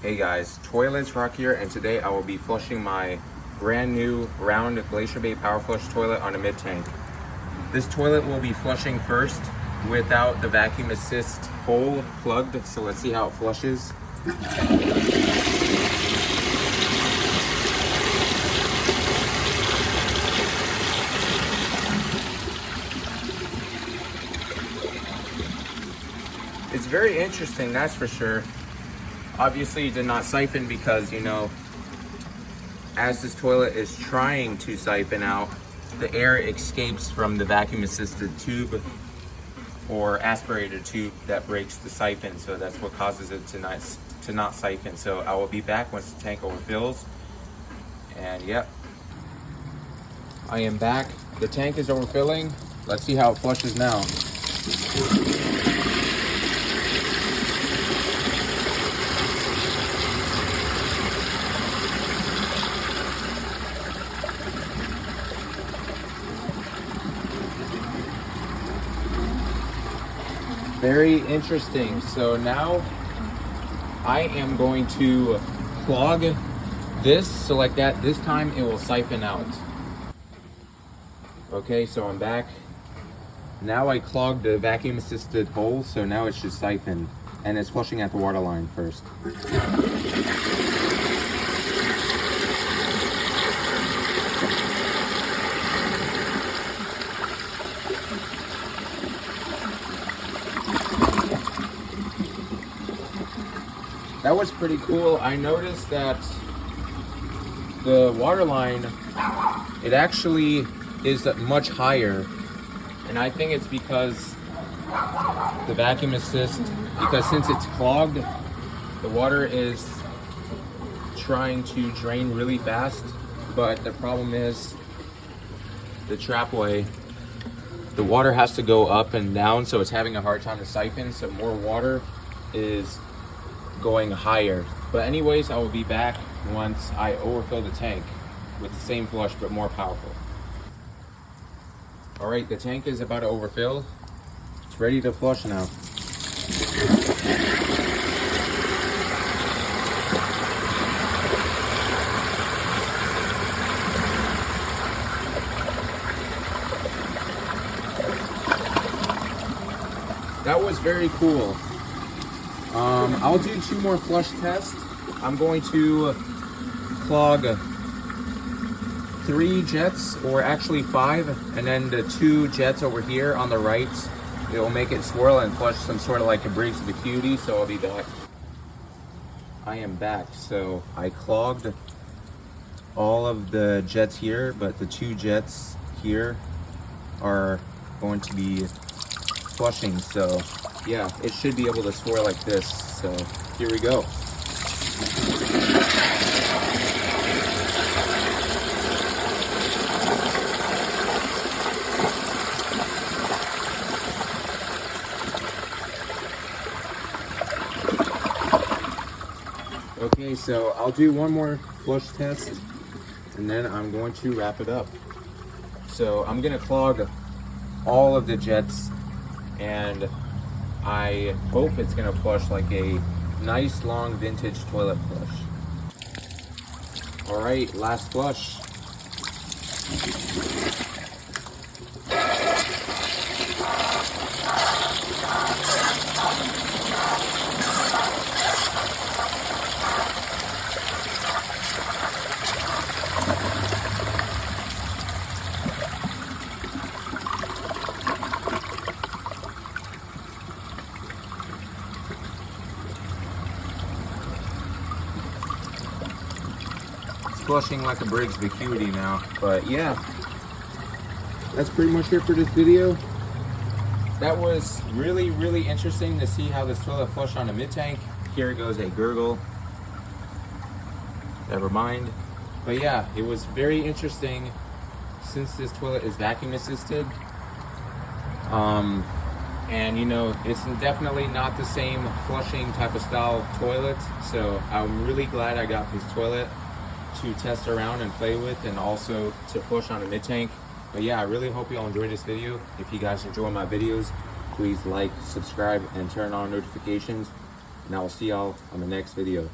Hey guys, Toilets Rock here, and today I will be flushing my brand new round Glacier Bay Power Flush toilet on a mid tank. This toilet will be flushing first without the vacuum assist hole plugged, so let's see how it flushes. It's very interesting, that's for sure. Obviously it did not siphon because, as this toilet is trying to siphon out, the air escapes from the vacuum assisted tube or aspirator tube that breaks the siphon. So that's what causes it to not siphon. So I will be back once the tank overfills. And yep, I am back. The tank is overfilling. Let's see how it flushes now. Very interesting. So now I am going to clog this so like that. This time it will siphon out. Okay, so I'm back. Now I clogged the vacuum assisted hole, so now it should siphon. And it's flushing at the water line first. That was pretty cool. I noticed that the water line, it actually is much higher. And I think it's because the vacuum assist, because since it's clogged, the water is trying to drain really fast. But the problem is the trapway, the water has to go up and down, so it's having a hard time to siphon. So more water is going higher. But anyways, I will be back once I overfill the tank with the same flush but more powerful. All right, the tank is about to overfill. It's ready to flush now. That was very cool. I'll do 2 more flush tests. I'm going to clog 3 jets, or actually 5, and then the 2 jets over here on the right, it will make it swirl and flush some sort of like a Briggs vacuity. So I'll be back. I am back. So I clogged all of the jets here, but the 2 jets here are going to be flushing. So yeah, it should be able to swirl like this. So here we go. Okay, so I'll do 1 more flush test and then I'm going to wrap it up. So I'm gonna clog all of the jets, and I hope it's gonna flush like a nice long vintage toilet flush. All right, last flush. Flushing like a Briggs vacuity now. But yeah, that's pretty much it for this video. That was really interesting to see how this toilet flushed on a mid tank. Here goes a gurgle. Never mind. But yeah, it was very interesting since this toilet is vacuum assisted. And it's definitely not the same flushing type of style toilet. So I'm really glad I got this toilet to test around and play with, and also to flush on a mid tank. But yeah, I really hope you all enjoyed this video. If you guys enjoy my videos, please like, subscribe, and turn on notifications. And I will see y'all on the next video.